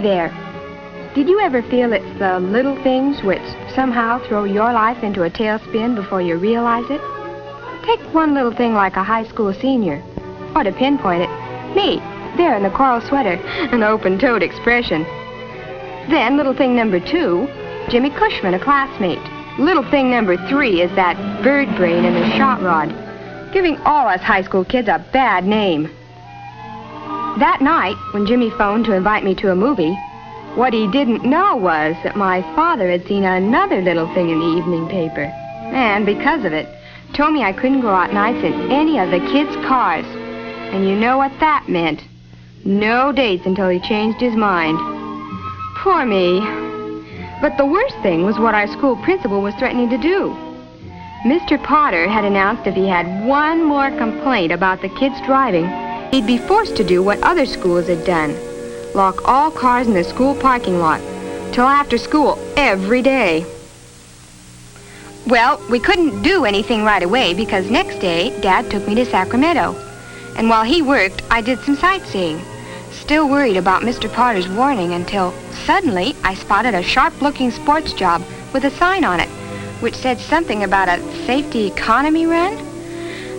there. Did you ever feel it's the little things which somehow throw your life into a tailspin before you realize it? Take one little thing like a high school senior. Or to pinpoint it, me, there in the coral sweater, an open-toed expression. Then little thing number 2, Jimmy Cushman, a classmate. Little thing number 3 is that bird brain and the shot rod, giving all us high school kids a bad name. That night, when Jimmy phoned to invite me to a movie, what he didn't know was that my father had seen another little thing in the evening paper. And because of it, told me I couldn't go out nights in any of the kids' cars. And you know what that meant. No dates until he changed his mind. Poor me. But the worst thing was what our school principal was threatening to do. Mr. Potter had announced if he had one more complaint about the kids driving, he'd be forced to do what other schools had done. Lock all cars in the school parking lot till after school every day. Well, we couldn't do anything right away because next day, Dad took me to Sacramento. And while he worked, I did some sightseeing. Still worried about Mr. Potter's warning until suddenly I spotted a sharp-looking sports job with a sign on it, which said something about a safety economy run.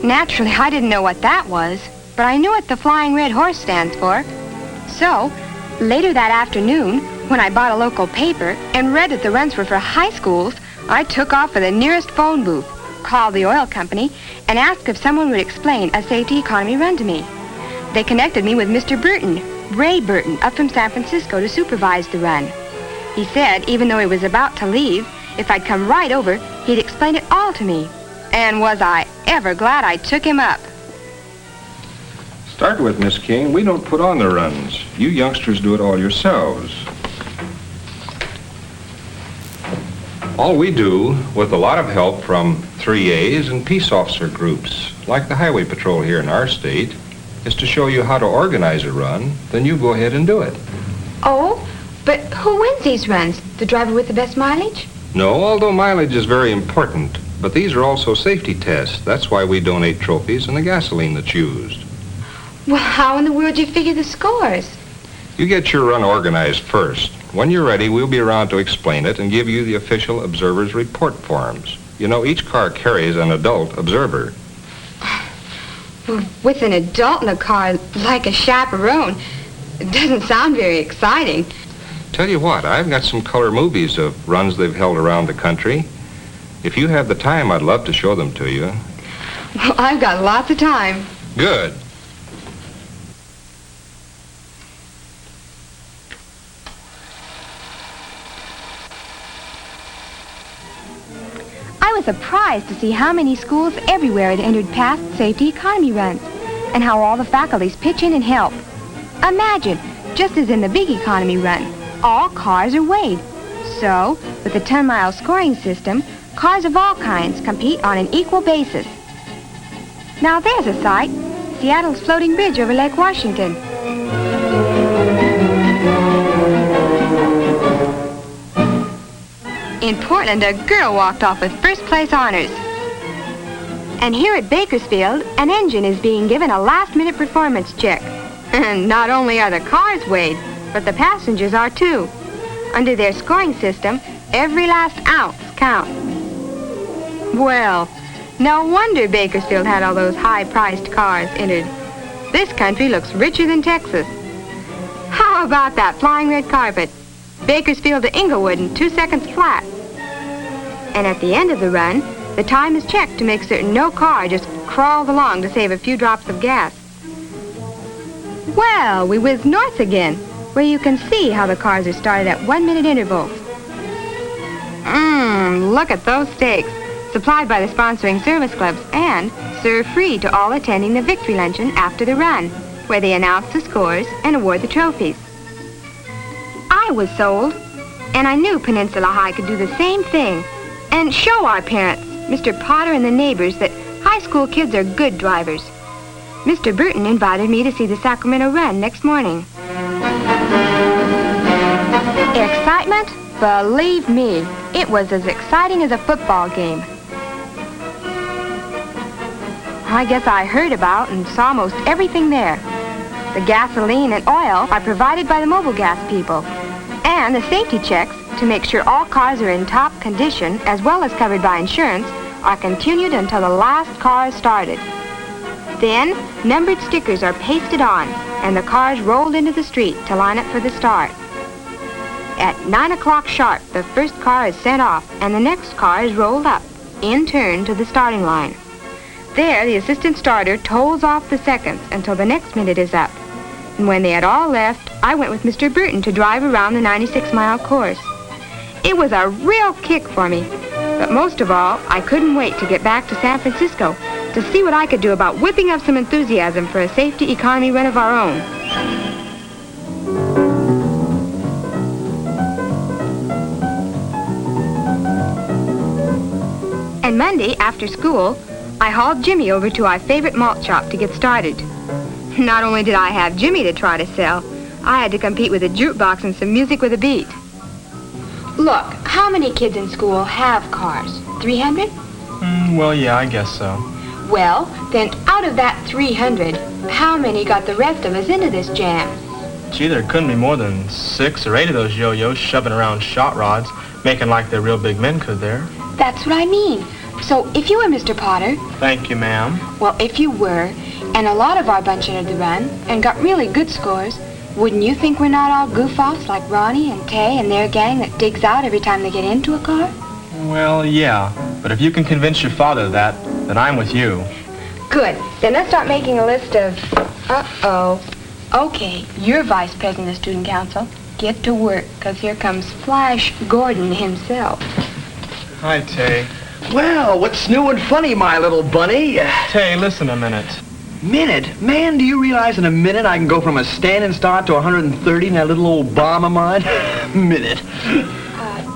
Naturally, I didn't know what that was, but I knew what the Flying Red Horse stands for. So, later that afternoon, when I bought a local paper and read that the runs were for high schools, I took off for the nearest phone booth, called the oil company, and asked if someone would explain a safety economy run to me. They connected me with Mr. Burton, Ray Burton, up from San Francisco to supervise the run. He said, even though he was about to leave, if I'd come right over, he'd explain it all to me. And was I ever glad I took him up. Start with, Miss King. We don't put on the runs. You youngsters do it all yourselves. All we do, with a lot of help from 3As and peace officer groups, like the Highway Patrol here in our state, is to show you how to organize a run, then you go ahead and do it. Oh, but who wins these runs? The driver with the best mileage? No, although mileage is very important, but these are also safety tests. That's why we donate trophies and the gasoline that's used. Well, how in the world do you figure the scores? You get your run organized first. When you're ready, we'll be around to explain it and give you the official observer's report forms. You know, each car carries an adult observer. With an adult in the car, like a chaperone, it doesn't sound very exciting. Tell you what, I've got some color movies of runs they've held around the country. If you have the time, I'd love to show them to you. Well, I've got lots of time. Good. I was surprised to see how many schools everywhere had entered past safety economy runs, and how all the faculties pitch in and help. Imagine, just as in the big economy run, all cars are weighed. So, with the 10-mile scoring system, cars of all kinds compete on an equal basis. Now there's a sight, Seattle's floating bridge over Lake Washington. In Portland, a girl walked off with first-place honors. And here at Bakersfield, an engine is being given a last-minute performance check. And not only are the cars weighed, but the passengers are too. Under their scoring system, every last ounce counts. Well, no wonder Bakersfield had all those high-priced cars entered. This country looks richer than Texas. How about that flying red carpet? Bakersfield to Inglewood in 2 seconds flat. And at the end of the run, the time is checked to make certain no car just crawls along to save a few drops of gas. Well, we whiz north again, where you can see how the cars are started at 1-minute intervals. Look at those steaks, supplied by the sponsoring service clubs and served free to all attending the victory luncheon after the run, where they announce the scores and award the trophies. I was sold, and I knew Peninsula High could do the same thing and show our parents, Mr. Potter and the neighbors, that high school kids are good drivers. Mr. Burton invited me to see the Sacramento run next morning. Excitement? Believe me, it was as exciting as a football game. I guess I heard about and saw most everything there. The gasoline and oil are provided by the Mobilgas people. And the safety checks, to make sure all cars are in top condition, as well as covered by insurance, are continued until the last car is started. Then, numbered stickers are pasted on, and the cars rolled into the street to line up for the start. At 9 o'clock sharp, the first car is sent off, and the next car is rolled up, in turn, to the starting line. There, the assistant starter tolls off the seconds until the next minute is up. And when they had all left, I went with Mr. Burton to drive around the 96-mile course. It was a real kick for me. But most of all, I couldn't wait to get back to San Francisco to see what I could do about whipping up some enthusiasm for a safety economy run of our own. And Monday, after school, I hauled Jimmy over to our favorite malt shop to get started. Not only did I have Jimmy to try to sell, I had to compete with a jukebox and some music with a beat. Look, how many kids in school have cars? 300? Well, yeah, I guess so. Well, then out of that 300, how many got the rest of us into this jam? Gee, there couldn't be more than 6 or 8 of those yo-yos shoving around shot rods, making like they're real big men could there. That's what I mean. So if you were Mr. Potter... Thank you, ma'am. Well, if you were, and a lot of our bunch entered the run and got really good scores, wouldn't you think we're not all goof-offs like Ronnie and Tay and their gang that digs out every time they get into a car? Well, yeah. But if you can convince your father of that, then I'm with you. Good. Then let's start making a list of... Uh-oh. Okay, you're vice president of the student council. Get to work, because here comes Flash Gordon himself. Hi, Tay. Well, what's new and funny, my little bunny? Tay, listen a minute. Minute? Man, do you realize in a minute I can go from a standing start to 130 in that little old bomb of mine? Minute.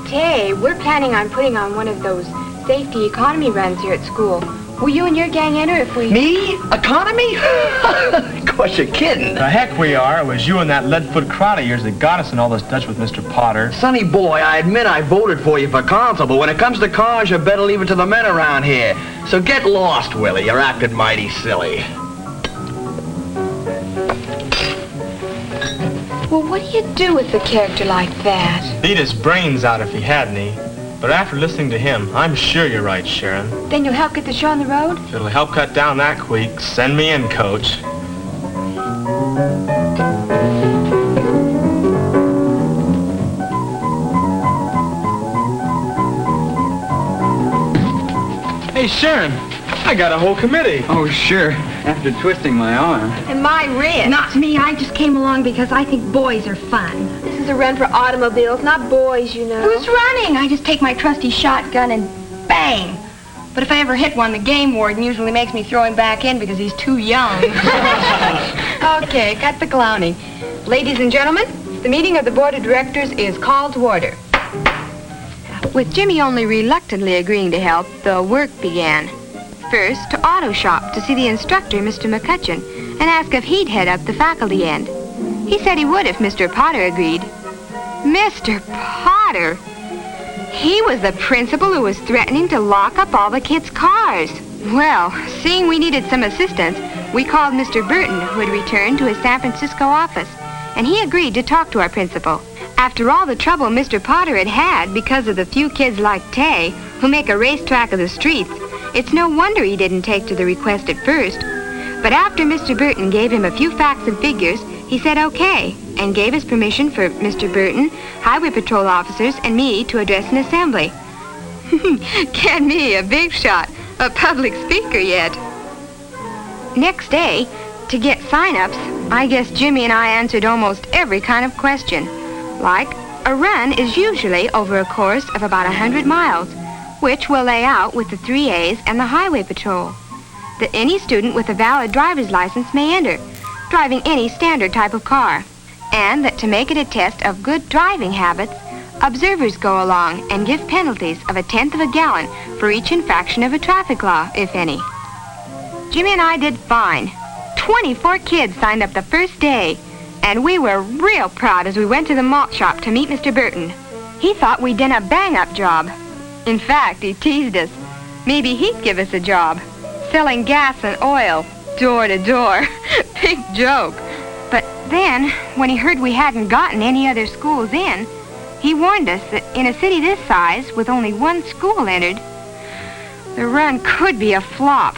Tay, we're planning on putting on one of those safety economy runs here at school. Will you and your gang enter if we... Me? Economy? Of course you're kidding. The heck we are. It was you and that lead-foot crowd of yours that got us in all this Dutch with Mr. Potter. Sonny boy, I admit I voted for you for council, but when it comes to cars, you better leave it to the men around here. So get lost, Willie. You're acting mighty silly. Well, what do you do with a character like that? Beat his brains out if he had any. But after listening to him, I'm sure you're right, Sharon. Then you'll help get the show on the road? If it'll help cut down that squeak, send me in, Coach. Hey, Sharon, I got a whole committee. Oh, sure. After twisting my arm. And my wrist. Not me. I just came along because I think boys are fun. This is a run for automobiles, not boys, you know. Who's running? I just take my trusty shotgun and bang. But if I ever hit one, the game warden usually makes me throw him back in because he's too young. Okay, cut the clowning. Ladies and gentlemen, the meeting of the board of directors is called to order. With Jimmy only reluctantly agreeing to help, the work began. First, to auto shop to see the instructor, Mr. McCutcheon, and ask if he'd head up the faculty end. He said he would if Mr. Potter agreed. Mr. Potter? He was the principal who was threatening to lock up all the kids' cars. Well, seeing we needed some assistance, we called Mr. Burton, who had returned to his San Francisco office, and he agreed to talk to our principal. After all the trouble Mr. Potter had had because of the few kids like Tay, who make a racetrack of the streets, it's no wonder he didn't take to the request at first. But after Mr. Burton gave him a few facts and figures, he said okay, and gave his permission for Mr. Burton, highway patrol officers, and me to address an assembly. Get me, a big shot, a public speaker yet. Next day, to get sign-ups, I guess Jimmy and I answered almost every kind of question. Like, a run is usually over a course of about 100 miles, which we'll lay out with the 3As and the highway patrol. That any student with a valid driver's license may enter, driving any standard type of car. And that to make it a test of good driving habits, observers go along and give penalties of 1/10 of a gallon for each infraction of a traffic law, if any. Jimmy and I did fine. 24 kids signed up the first day, and we were real proud as we went to the malt shop to meet Mr. Burton. He thought we'd done a bang-up job. In fact, he teased us. Maybe he'd give us a job. Selling gas and oil, door to door. Big joke. But then, when he heard we hadn't gotten any other schools in, he warned us that in a city this size, with only one school entered, the run could be a flop.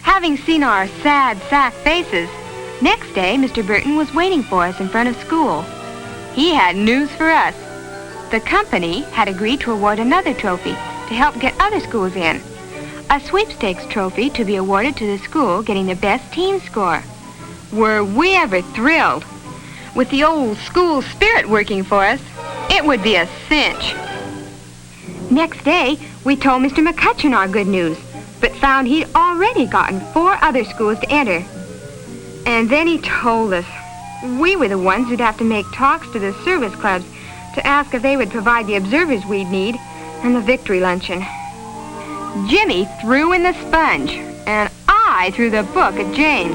Having seen our sad sack faces, next day Mr. Burton was waiting for us in front of school. He had news for us. The company had agreed to award another trophy to help get other schools in. A sweepstakes trophy to be awarded to the school getting the best team score. Were we ever thrilled? With the old school spirit working for us, it would be a cinch. Next day, we told Mr. McCutcheon our good news, but found he'd already gotten 4 other schools to enter. And then he told us we were the ones who'd have to make talks to the service clubs to ask if they would provide the observers we'd need and the victory luncheon. Jimmy threw in the sponge, and I threw the book at James.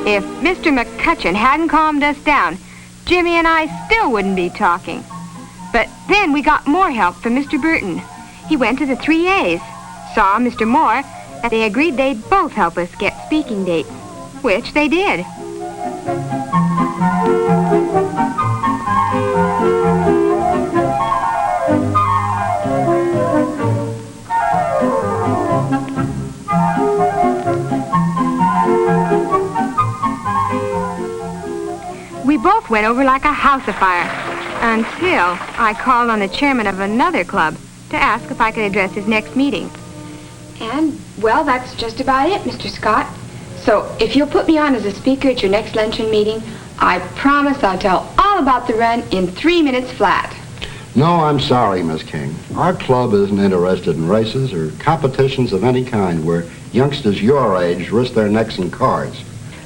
If Mr. McCutcheon hadn't calmed us down, Jimmy and I still wouldn't be talking. But then we got more help from Mr. Burton. He went to the 3As, saw Mr. Moore, and they agreed they'd both help us get speaking dates, which they did. We both went over like a house afire, until I called on the chairman of another club to ask if I could address his next meeting. And, well, that's just about it, Mr. Scott. So, if you'll put me on as a speaker at your next luncheon meeting, I promise I'll tell all about the run in 3 minutes flat. No, I'm sorry, Miss King. Our club isn't interested in races or competitions of any kind where youngsters your age risk their necks in cars.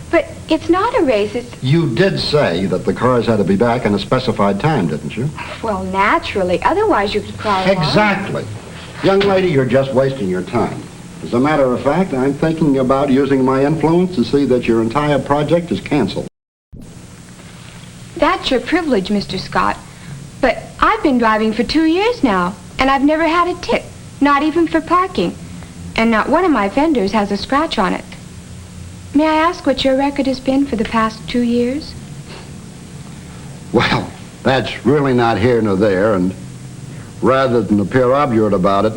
But it's not a race, it's... You did say that the cars had to be back in a specified time, didn't you? Well, naturally. Otherwise you could crawl along. Exactly. Young lady, you're just wasting your time. As a matter of fact, I'm thinking about using my influence to see that your entire project is canceled. That's your privilege, Mr. Scott. But I've been driving for 2 years now, and I've never had a tip, not even for parking. And not one of my fenders has a scratch on it. May I ask what your record has been for the past 2 years? Well, that's really not here nor there, and rather than appear obdurate about it,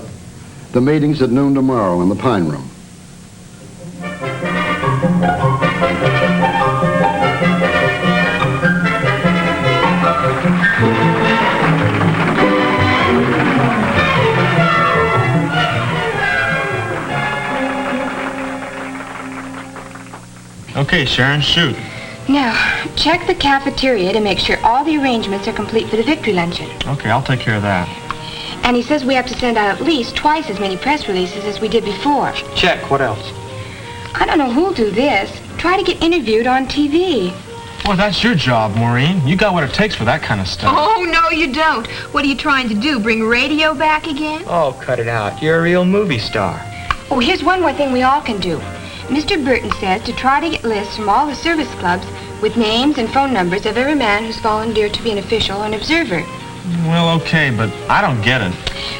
the meeting's at noon tomorrow in the Pine Room. Okay, Sharon, shoot. Now, check the cafeteria to make sure all the arrangements are complete for the victory luncheon. Okay, I'll take care of that. And he says we have to send out at least twice as many press releases as we did before. Check. What else? I don't know who'll do this. Try to get interviewed on TV. Well, that's your job, Maureen. You got what it takes for that kind of stuff. Oh, no, you don't. What are you trying to do, bring radio back again? Oh, cut it out. You're a real movie star. Oh, here's one more thing we all can do. Mr. Burton says to try to get lists from all the service clubs with names and phone numbers of every man who's volunteered to be an official or an observer. Well, okay, but I don't get it.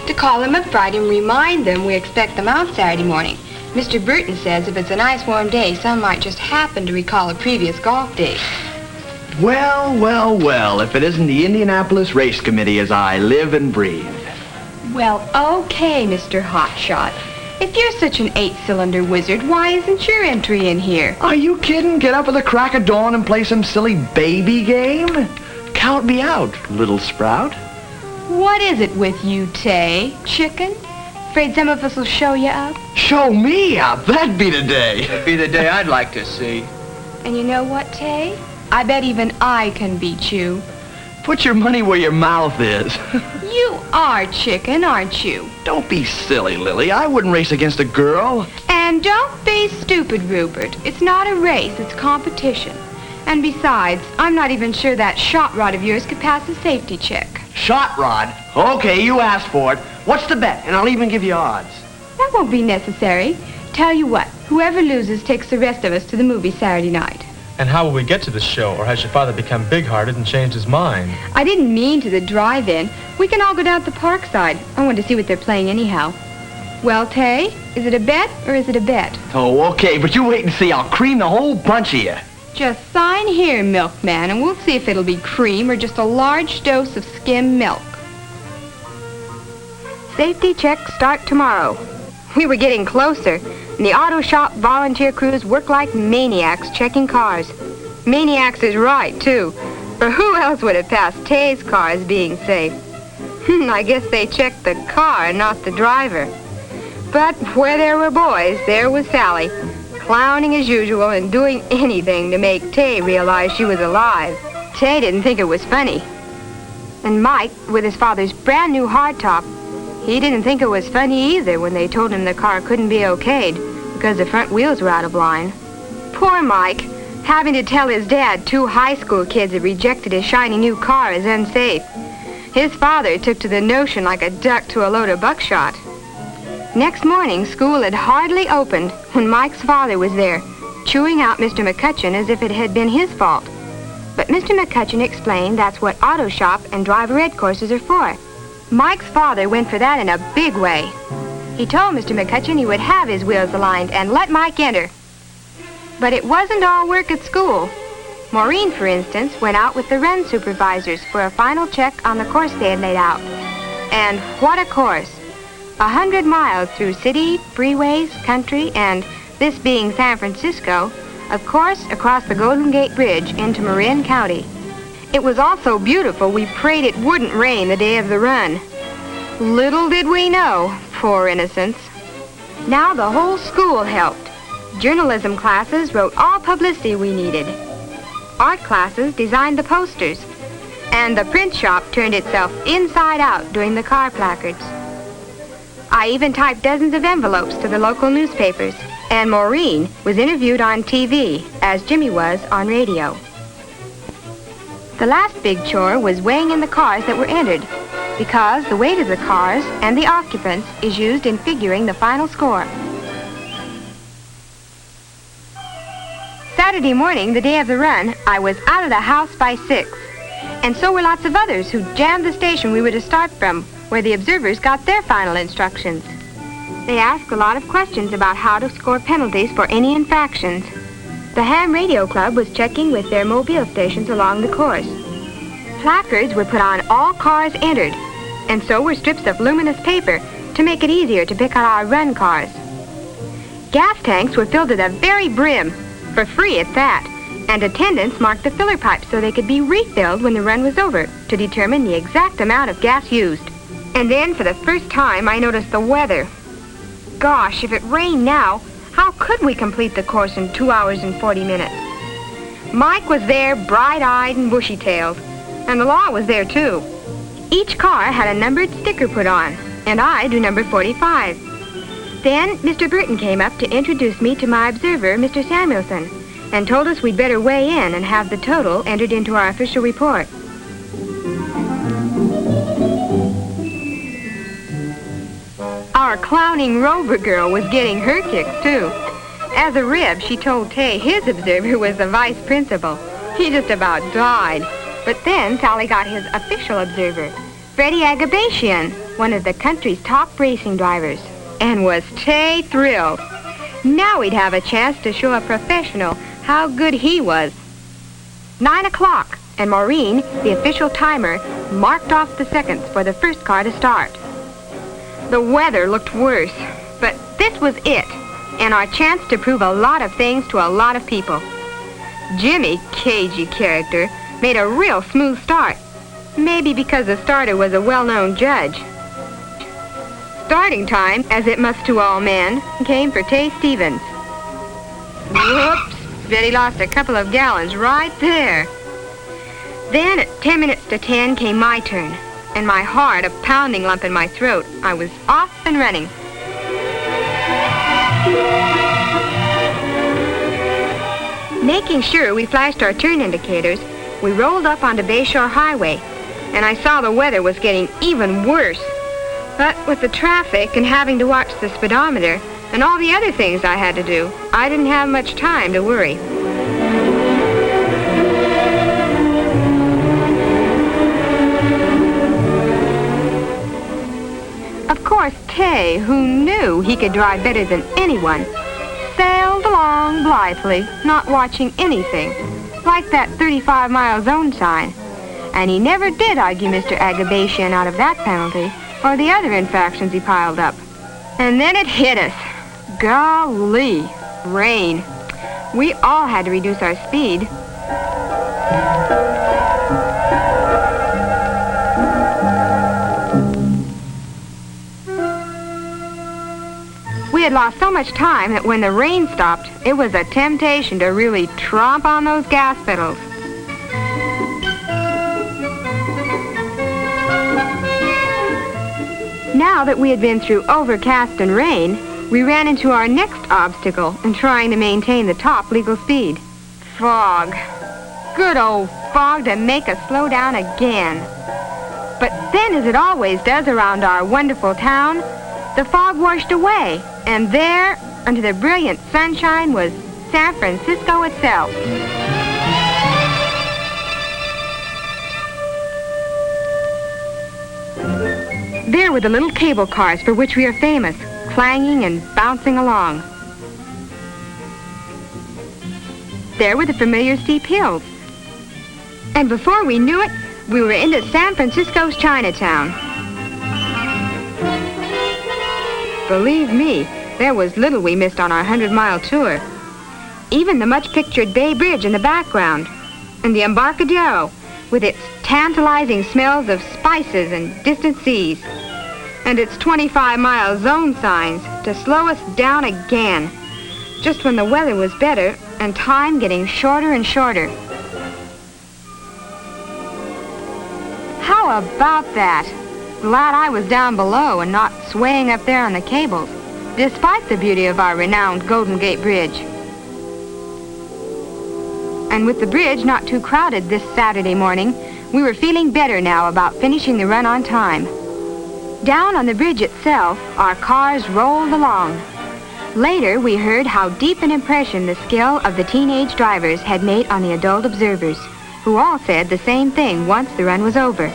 To call them up Friday and remind them we expect them out Saturday morning. Mr. Burton says if it's a nice warm day, some might just happen to recall a previous golf day. Well, well, well, if it isn't the Indianapolis Race Committee as I live and breathe. Well, okay, Mr. Hotshot. If you're such an 8-cylinder wizard, why isn't your entry in here? Are you kidding? Get up at the crack of dawn and play some silly baby game? Count me out, little sprout. What is it with you, Tay? Chicken? Afraid some of us will show you up? Show me up? That'd be the day. That'd be the day I'd like to see. And you know what, Tay? I bet even I can beat you. Put your money where your mouth is. You are chicken, aren't you? Don't be silly, Lily. I wouldn't race against a girl. And don't be stupid, Rupert. It's not a race, it's competition. And besides, I'm not even sure that shot rod of yours could pass a safety check. Shot rod? Okay, you asked for it. What's the bet? And I'll even give you odds. That won't be necessary. Tell you what, whoever loses takes the rest of us to the movie Saturday night. And how will we get to the show, or has your father become big-hearted and changed his mind? I didn't mean to the drive-in. We can all go down to the park side. I want to see what they're playing anyhow. Well, Tay, is it a bet or is it a bet? Oh, okay, but you wait and see. I'll cream the whole bunch of you. Just sign here, milkman, and we'll see if it'll be cream or just a large dose of skim milk. Safety checks start tomorrow. We were getting closer, and the auto shop volunteer crews work like maniacs checking cars. Maniacs is right, too, for who else would have passed Tay's car as being safe? I guess they checked the car, not the driver. But where there were boys, there was Sally, clowning as usual and doing anything to make Tay realize she was alive. Tay didn't think it was funny. And Mike, with his father's brand new hardtop, he didn't think it was funny either when they told him the car couldn't be okayed because the front wheels were out of line. Poor Mike, having to tell his dad 2 high school kids had rejected his shiny new car as unsafe. His father took to the notion like a duck to a load of buckshot. Next morning, school had hardly opened when Mike's father was there, chewing out Mr. McCutcheon as if it had been his fault. But Mr. McCutcheon explained that's what auto shop and driver ed courses are for. Mike's father went for that in a big way. He told Mr. McCutcheon he would have his wheels aligned and let Mike enter. But it wasn't all work at school. Maureen, for instance, went out with the run supervisors for a final check on the course they had laid out. And what a course! 100 miles through city, freeways, country, and, this being San Francisco, of course, across the Golden Gate Bridge into Marin County. It was all so beautiful we prayed it wouldn't rain the day of the run. Little did we know, poor innocents. Now the whole school helped. Journalism classes wrote all publicity we needed. Art classes designed the posters. And the print shop turned itself inside out doing the car placards. I even typed dozens of envelopes to the local newspapers. And Maureen was interviewed on TV, as Jimmy was on radio. The last big chore was weighing in the cars that were entered, because the weight of the cars and the occupants is used in figuring the final score. Saturday morning, the day of the run, I was out of the house by 6. And so were lots of others who jammed the station we were to start from, where the observers got their final instructions. They asked a lot of questions about how to score penalties for any infractions. The Ham Radio Club was checking with their mobile stations along the course. Placards were put on all cars entered, and so were strips of luminous paper to make it easier to pick out our run cars. Gas tanks were filled to the very brim, for free at that, and attendants marked the filler pipes so they could be refilled when the run was over to determine the exact amount of gas used. And then, for the first time, I noticed the weather. Gosh, if it rained now, how could we complete the course in 2 hours and 40 minutes? Mike was there, bright-eyed and bushy-tailed, and the law was there, too. Each car had a numbered sticker put on, and I drew number 45. Then Mr. Burton came up to introduce me to my observer, Mr. Samuelson, and told us we'd better weigh in and have the total entered into our official report. Our clowning Rover girl was getting her kicks, too. As a rib, she told Tay his observer was the vice principal. He just about died. But then Sally got his official observer, Freddie Agabashian, one of the country's top racing drivers. And was Tay thrilled. Now we'd have a chance to show a professional how good he was. 9 o'clock, and Maureen, the official timer, marked off the seconds for the first car to start. The weather looked worse, but this was it, and our chance to prove a lot of things to a lot of people. Jimmy, cagey character, made a real smooth start, maybe because the starter was a well-known judge. Starting time, as it must to all men, came for Tay Stevens. Whoops! Bet he lost a couple of gallons right there. Then, at 10 minutes to 10, came my turn, and my heart a pounding lump in my throat. I was off and running. Making sure we flashed our turn indicators, we rolled up onto Bayshore Highway, and I saw the weather was getting even worse. But with the traffic and having to watch the speedometer and all the other things I had to do, I didn't have much time to worry. Of course, Tay, who knew he could drive better than anyone, sailed along blithely, not watching anything, like that 35-mile zone sign. And he never did argue Mr. Agabatian out of that penalty, or the other infractions he piled up. And then it hit us. Golly, rain. We all had to reduce our speed. We had lost so much time that when the rain stopped, it was a temptation to really tromp on those gas pedals. Now that we had been through overcast and rain, we ran into our next obstacle in trying to maintain the top legal speed. Fog. Good old fog to make us slow down again. But then, as it always does around our wonderful town, the fog washed away, and there, under the brilliant sunshine, was San Francisco itself. There were the little cable cars for which we are famous, clanging and bouncing along. There were the familiar steep hills. And before we knew it, we were into San Francisco's Chinatown. Believe me, there was little we missed on our 100-mile tour. Even the much-pictured Bay Bridge in the background, and the Embarcadero, with its tantalizing smells of spices and distant seas, and its 25-mile zone signs to slow us down again, just when the weather was better and time getting shorter and shorter. How about that? Glad I was down below and not swaying up there on the cables, despite the beauty of our renowned Golden Gate Bridge. And with the bridge not too crowded this Saturday morning, we were feeling better now about finishing the run on time. Down on the bridge itself, our cars rolled along. Later, we heard how deep an impression the skill of the teenage drivers had made on the adult observers, who all said the same thing once the run was over.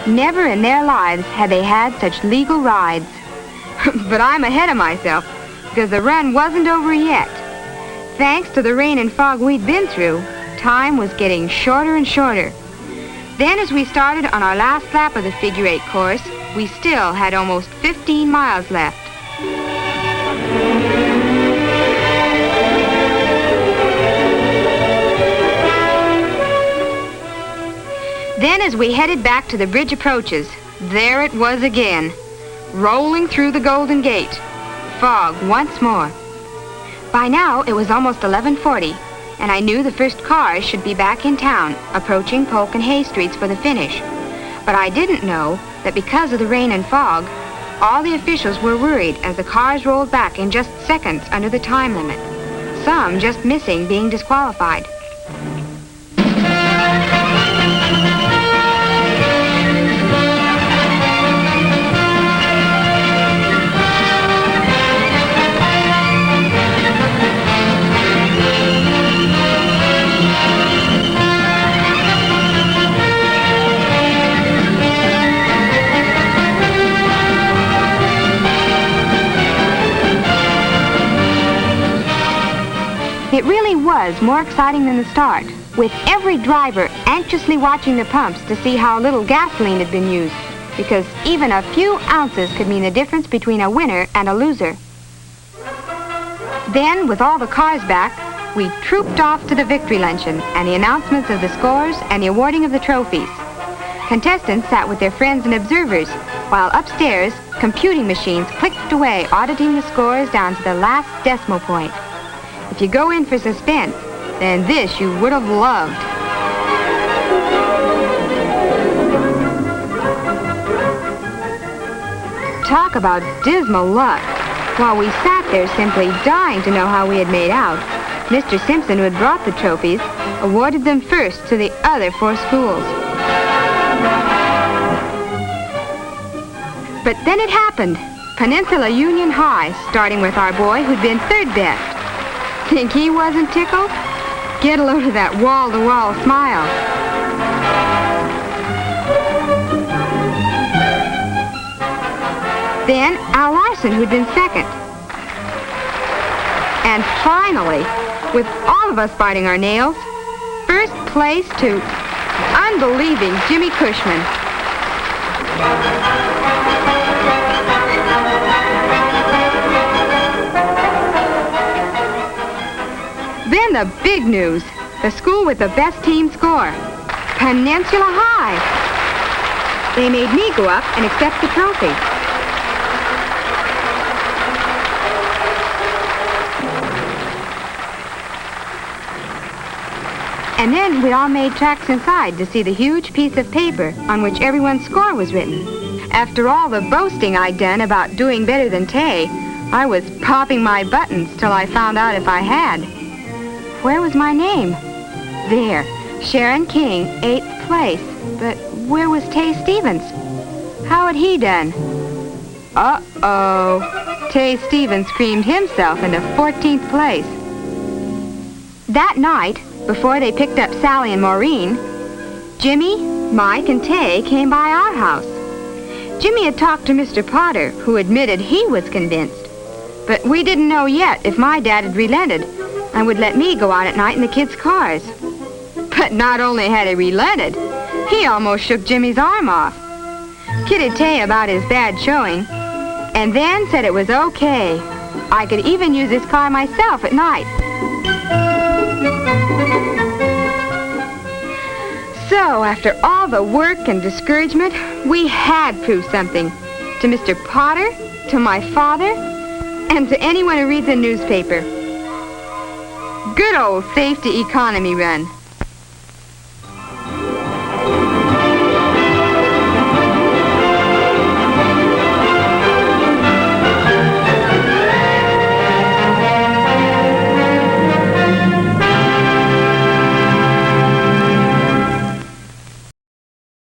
Never in their lives had they had such legal rides. But I'm ahead of myself, because the run wasn't over yet. Thanks to the rain and fog we'd been through, time was getting shorter and shorter. Then as we started on our last lap of the figure-8 course, we still had almost 15 miles left. Then as we headed back to the bridge approaches, there it was again, rolling through the Golden Gate. Fog once more. By now, it was almost 11:40, and I knew the first cars should be back in town, approaching Polk and Hay Streets for the finish. But I didn't know that because of the rain and fog, all the officials were worried as the cars rolled back in just seconds under the time limit, some just missing being disqualified. It really was more exciting than the start, with every driver anxiously watching the pumps to see how little gasoline had been used, because even a few ounces could mean the difference between a winner and a loser. Then, with all the cars back, we trooped off to the victory luncheon and the announcements of the scores and the awarding of the trophies. Contestants sat with their friends and observers, while upstairs, computing machines clicked away, auditing the scores down to the last decimal point. If you go in for suspense, then this you would have loved. Talk about dismal luck. While we sat there simply dying to know how we had made out, Mr. Simpson, who had brought the trophies, awarded them first to the other 4 schools. But then it happened. Peninsula Union High, starting with our boy who'd been 3rd best. Think he wasn't tickled? Get a load of that wall-to-wall smile. Then Al Larson, who'd been 2nd. And finally, with all of us biting our nails, first place to unbelieving Jimmy Cushman. Then the big news, the school with the best team score, Peninsula High. They made me go up and accept the trophy. And then we all made tracks inside to see the huge piece of paper on which everyone's score was written. After all the boasting I'd done about doing better than Tay, I was popping my buttons till I found out if I had. Where was my name? There, Sharon King, 8th place. But where was Tay Stevens? How had he done? Uh-oh. Tay Stevens creamed himself into 14th place. That night, before they picked up Sally and Maureen, Jimmy, Mike, and Tay came by our house. Jimmy had talked to Mr. Potter, who admitted he was convinced. But we didn't know yet if my dad had relented and would let me go out at night in the kids' cars. But not only had he relented, he almost shook Jimmy's arm off, kidded Tay about his bad showing, and then said it was okay. I could even use his car myself at night. So, after all the work and discouragement, we had proved something to Mr. Potter, to my father, and to anyone who reads a newspaper. Good old safety economy run.